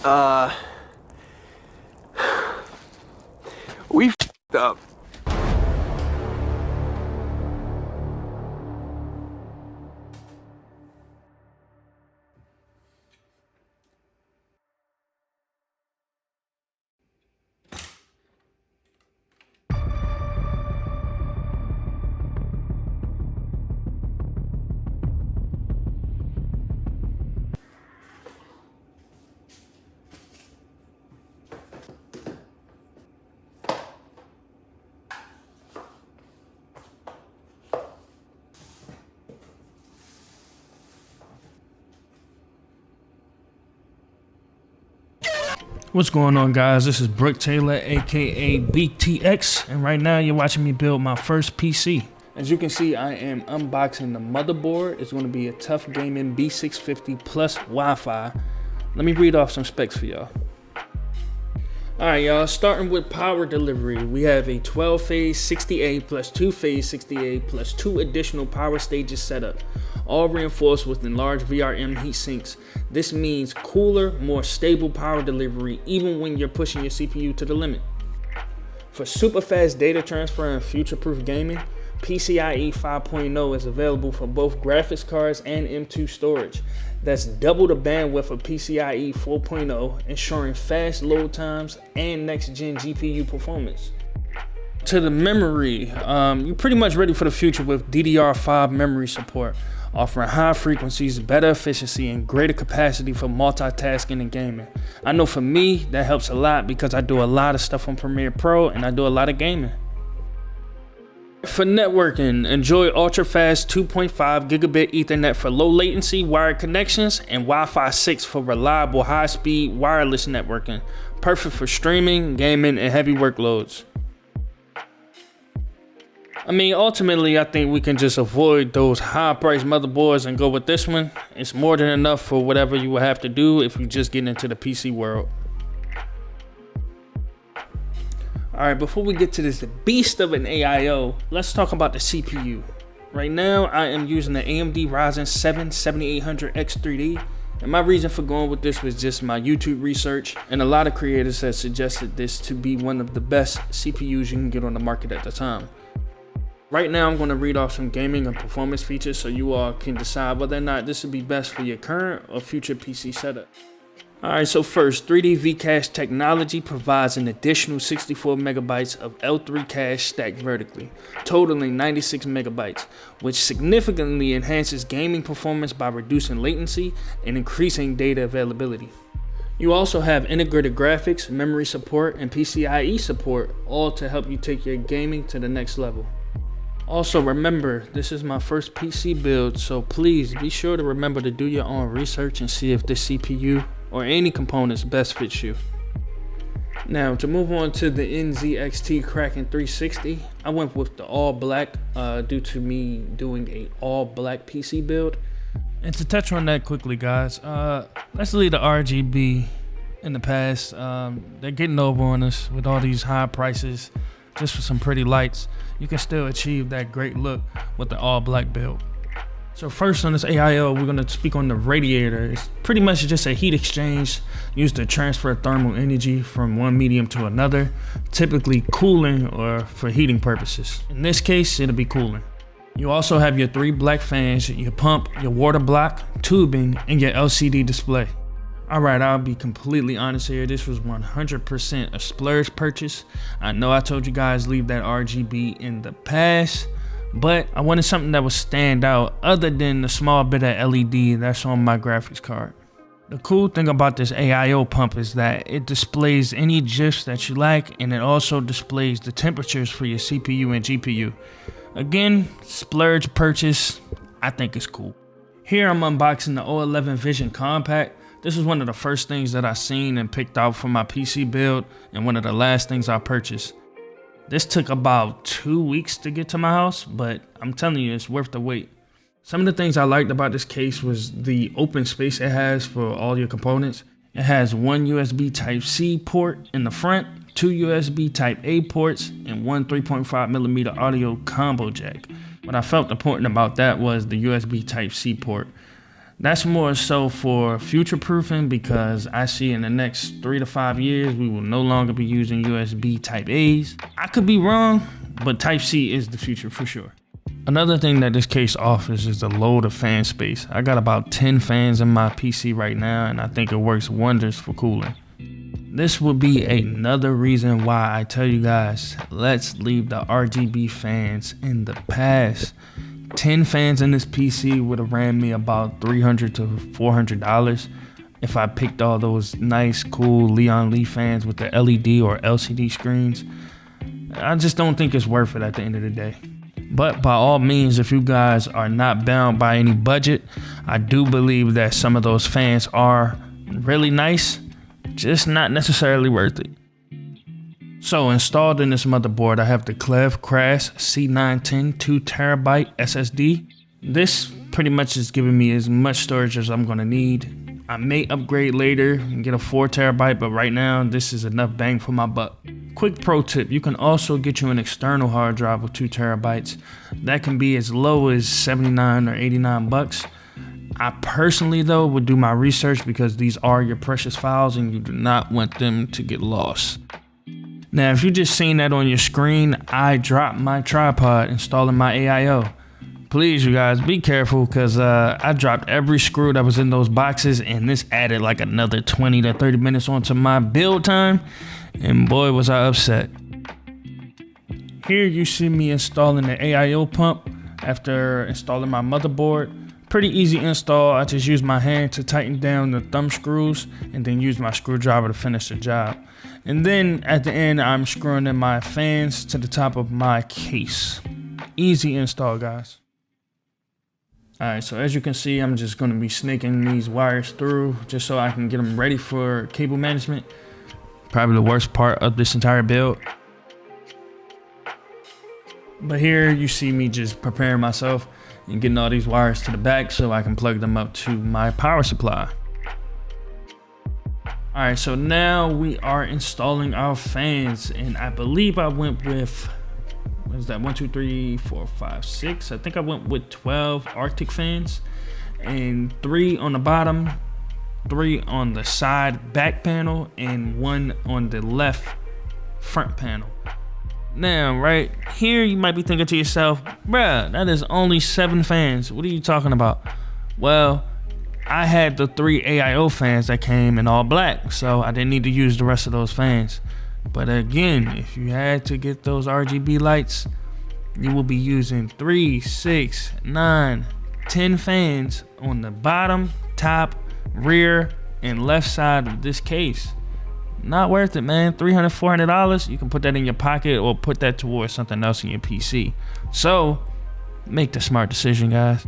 Uh, we f***ed up. What's going on, guys? This is Brooke Taylor, aka BTX, and right now you're watching me build my first PC. As you can see, I am unboxing the motherboard. It's going to be a tough gaming B650 plus Wi-Fi. Let me read off some specs for y'all. Alright, y'all, starting with power delivery, we have a 12-phase 60A plus 2-phase 60A plus 2 additional power stages setup, all reinforced with enlarged VRM heat sinks. This means cooler, more stable power delivery even when you're pushing your CPU to the limit. For super fast data transfer and future-proof gaming, PCIe 5.0 is available for both graphics cards and M2 storage. That's double the bandwidth of PCIe 4.0, ensuring fast load times and next-gen GPU performance. To the memory, you're pretty much ready for the future with DDR5 memory support, offering high frequencies, better efficiency, and greater capacity for multitasking and gaming. I know for me, that helps a lot because I do a lot of stuff on Premiere Pro and I do a lot of gaming. For networking, enjoy ultra-fast 2.5 gigabit Ethernet for low latency wired connections and Wi-Fi 6 for reliable high-speed wireless networking. Perfect for streaming, gaming, and heavy workloads. I mean, ultimately, I think we can just avoid those high-priced motherboards and go with this one. It's more than enough for whatever you will have to do if you just get into the PC world. Alright, before we get to this beast of an AIO, let's talk about the CPU. Right now, I am using the AMD Ryzen 7 7800X3D, and my reason for going with this was just my YouTube research, and a lot of creators have suggested this to be one of the best CPUs you can get on the market at the time. Right now, I'm going to read off some gaming and performance features so you all can decide whether or not this would be best for your current or future PC setup. Alright, so first, 3D V-Cache technology provides an additional 64 megabytes of L3 cache stacked vertically, totaling 96 megabytes, which significantly enhances gaming performance by reducing latency and increasing data availability. You also have integrated graphics, memory support, and PCIe support, all to help you take your gaming to the next level. Also remember, this is my first PC build, so please be sure to remember to do your own research and see if this CPU or any components best fits you. Now, to move on to the NZXT Kraken 360, I went with the all black due to me doing a all black PC build. And to touch on that quickly, guys, let's leave the RGB in the past. They're getting over on us with all these high prices. Just for some pretty lights, you can still achieve that great look with the all black build. So first on this AIO, we're going to speak on the radiator. It's pretty much just a heat exchange used to transfer thermal energy from one medium to another, typically cooling or for heating purposes. In this case, it'll be cooling. You also have your 3 black fans, your pump, your water block, tubing, and your LCD display. Alright, I'll be completely honest here. This was 100% a splurge purchase. I know I told you guys leave that RGB in the past, but I wanted something that would stand out other than the small bit of LED that's on my graphics card. The cool thing about this AIO pump is that it displays any GIFs that you like, and it also displays the temperatures for your CPU and GPU. Again, splurge purchase. I think it's cool. Here I'm unboxing the O11 Vision Compact. This was one of the first things that I seen and picked out for my PC build, and one of the last things I purchased. This took about 2 weeks to get to my house, but I'm telling you, it's worth the wait. Some of the things I liked about this case was the open space it has for all your components. It has one USB Type-C port in the front, 2 USB Type-A ports, and one 3.5mm audio combo jack. What I felt important about that was the USB Type-C port. That's more so for future proofing, because I see in the next 3 to 5 years we will no longer be using USB Type A's. I could be wrong, but Type C is the future for sure. Another thing that this case offers is the load of fan space. I got about 10 fans in my PC right now, and I think it works wonders for cooling. This would be another reason why I tell you guys, let's leave the RGB fans in the past. 10 fans in this PC would have ran me about $300 to $400 if I picked all those nice, cool Leon Lee fans with the LED or LCD screens. I just don't think it's worth it at the end of the day. But by all means, if you guys are not bound by any budget, I do believe that some of those fans are really nice, just not necessarily worth it. So installed in this motherboard, I have the Clev Crash C910 2TB SSD. This pretty much is giving me as much storage as I'm gonna need. I may upgrade later and get a 4TB, but right now this is enough bang for my buck. Quick pro tip, you can also get you an external hard drive with 2TB. That can be as low as 79 or 89 bucks. I personally though would do my research, because these are your precious files and you do not want them to get lost. Now, if you just seen that on your screen, I dropped my tripod installing my AIO. Please, you guys, be careful, because I dropped every screw that was in those boxes, and this added like another 20 to 30 minutes onto my build time, and boy, was I upset. Here you see me installing the AIO pump after installing my motherboard. Pretty easy install. I just use my hand to tighten down the thumb screws and then use my screwdriver to finish the job. And then at the end, I'm screwing in my fans to the top of my case. Easy install, guys. Alright, so as you can see, I'm just going to be snaking these wires through just so I can get them ready for cable management. Probably the worst part of this entire build. But here you see me just preparing myself and getting all these wires to the back so I can plug them up to my power supply. All right, so now we are installing our fans, and I believe I went with, what is that, 1, 2, 3, 4, 5, 6. I think I went with 12 Arctic fans, and 3 on the bottom, 3 on the side back panel, and 1 on the left front panel. Now, right here, you might be thinking to yourself, bruh, that is only 7 fans. What are you talking about? Well, I had the 3 AIO fans that came in all black, so I didn't need to use the rest of those fans. But again, if you had to get those RGB lights, you will be using 3, 6, 9, 10 fans on the bottom, top, rear, and left side of this case. Not worth it, man. $300, $400. You can put that in your pocket or put that towards something else in your PC. So make the smart decision, guys.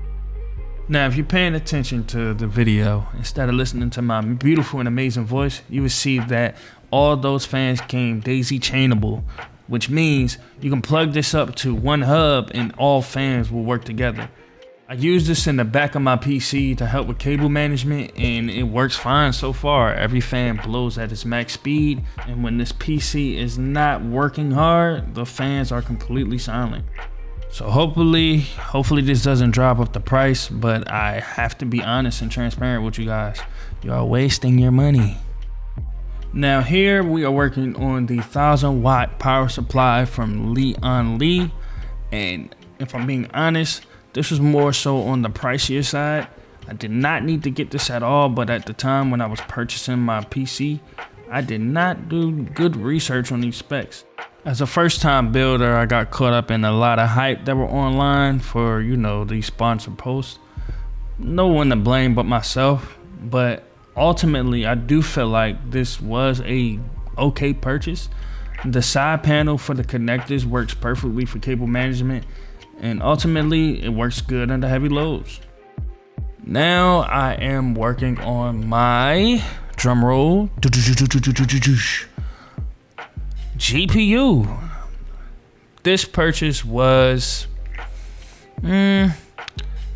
Now, if you're paying attention to the video, instead of listening to my beautiful and amazing voice, you will see that all those fans came daisy chainable, which means you can plug this up to one hub and all fans will work together. I use this in the back of my PC to help with cable management, and it works fine so far. Every fan blows at its max speed, and when this PC is not working hard, the fans are completely silent. So hopefully this doesn't drop up the price, but I have to be honest and transparent with you guys. You are wasting your money. Now here we are working on the 1000 watt power supply from Leon Lee, and if I'm being honest, this was more so on the pricier side. I did not need to get this at all, but at the time when I was purchasing my PC, I did not do good research on these specs. As a first-time builder, I got caught up in a lot of hype that were online for, these sponsored posts. No one to blame but myself, but ultimately I do feel like this was a okay purchase. The side panel for the connectors works perfectly for cable management, and ultimately it works good under heavy loads. Now I am working on my drum roll GPU. This purchase was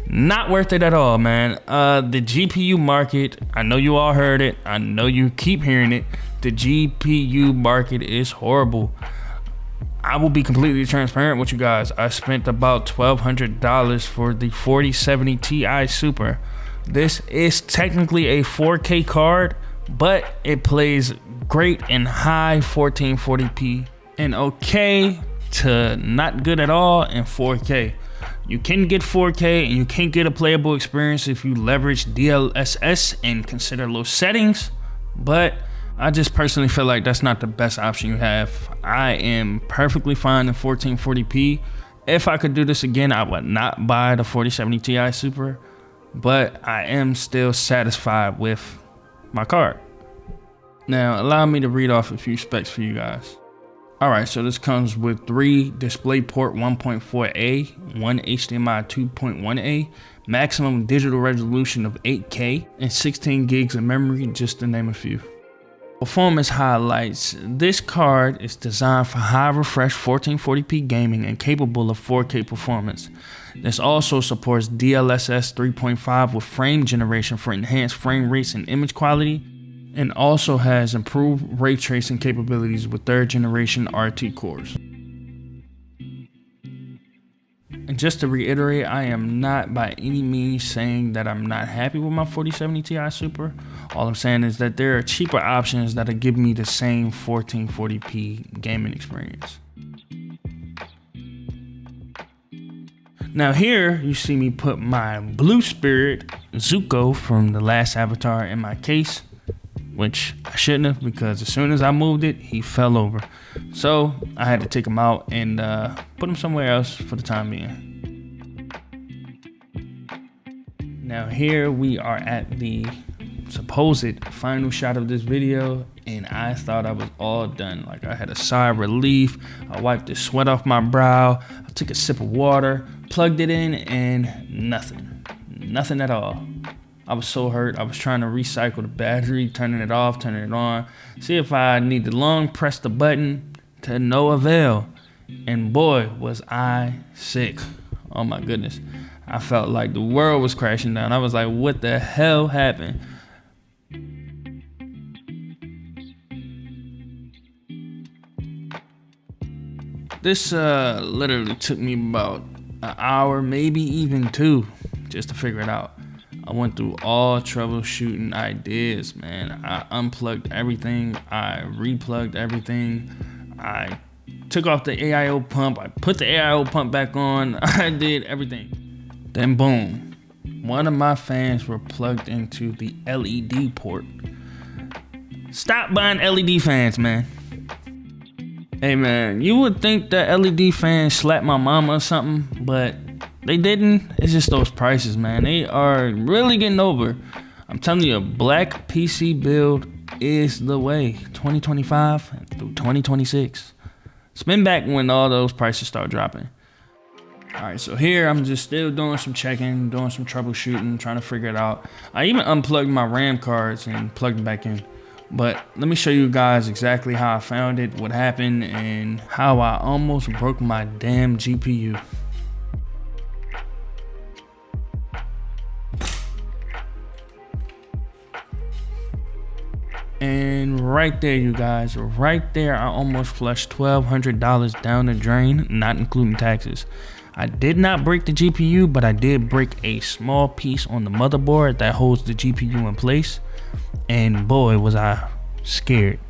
not worth it at all, man. The GPU market, I know you all heard it, I know you keep hearing it, the GPU market is horrible. I will be completely transparent with you guys. I spent about $1,200 for the 4070 Ti Super. This is technically a 4K card, but it plays great in high 1440p and okay to not good at all in 4K. You can get 4K and you can get a playable experience if you leverage DLSS and consider low settings, but I just personally feel like that's not the best option you have. I am perfectly fine in 1440p. If I could do this again, I would not buy the 4070 Ti Super, but I am still satisfied with my card. Now, allow me to read off a few specs for you guys. Alright, so this comes with 3 DisplayPort 1.4a, 1 HDMI 2.1a, maximum digital resolution of 8K, and 16 gigs of memory, just to name a few. Performance highlights. This card is designed for high refresh 1440p gaming and capable of 4K performance. This also supports DLSS 3.5 with frame generation for enhanced frame rates and image quality, and also has improved ray tracing capabilities with 3rd generation RT cores. And just to reiterate, I am not by any means saying that I'm not happy with my 4070 Ti Super. All I'm saying is that there are cheaper options that'll give me the same 1440p gaming experience. Now here you see me put my Blue Spirit Zuko from the last Avatar in my case, which I shouldn't have, because as soon as I moved it, he fell over. So I had to take him out and put him somewhere else for the time being. Now here we are at the supposed final shot of this video, and I thought I was all done. Like, I had a sigh of relief. I wiped the sweat off my brow. I took a sip of water, plugged it in, and nothing at all. I was so hurt. I was trying to recycle the battery, turning it off, turning it on, see if I need to long press the button, to no avail. And boy, was I sick. Oh my goodness. I felt like the world was crashing down. I was like, what the hell happened? This literally took me about an hour, maybe even 2, just to figure it out. I went through all troubleshooting ideas, man. I unplugged everything. I replugged everything. I took off the AIO pump. I put the AIO pump back on. I did everything. Then boom, one of my fans were plugged into the LED port. Stop buying LED fans, man. Hey man, you would think that LED fans slapped my mama or something, but they didn't. It's just those prices, man. They are really getting over. I'm telling you, a black PC build is the way. 2025 through 2026. Spin back when all those prices start dropping. Alright, so here I'm just still doing some checking, doing some troubleshooting, trying to figure it out. I even unplugged my RAM cards and plugged them back in. But let me show you guys exactly how I found it, what happened, and how I almost broke my damn GPU. And right there, you guys, right there, I almost flushed $1,200 down the drain, not including taxes. I did not break the GPU, but I did break a small piece on the motherboard that holds the GPU in place. And boy, was I scared.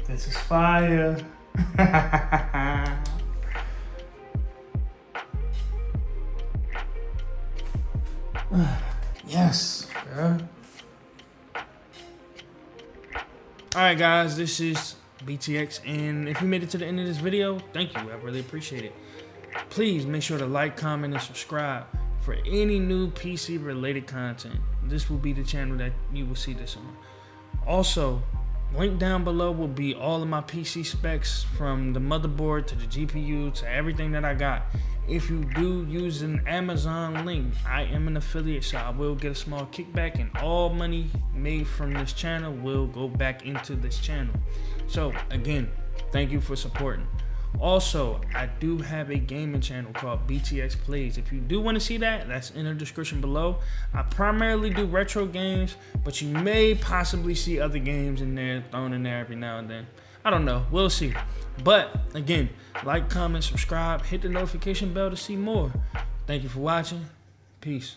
This is fire. Yes. Yeah. Alright guys, this is BTX, and if you made it to the end of this video, thank you. I really appreciate it. Please make sure to like, comment, and subscribe for any new PC related content. This will be the channel that you will see this on. Also, link down below will be all of my PC specs, from the motherboard to the GPU to everything that I got. If you do use an Amazon link, I am an affiliate, so I will get a small kickback, and all money made from this channel will go back into this channel. So again, thank you for supporting. Also, I do have a gaming channel called BTX Plays. If you do want to see that, that's in the description below. I primarily do retro games, but you may possibly see other games in there, thrown in there every now and then. I don't know, we'll see. But again, like, comment, subscribe, hit the notification bell to see more. Thank you for watching. Peace.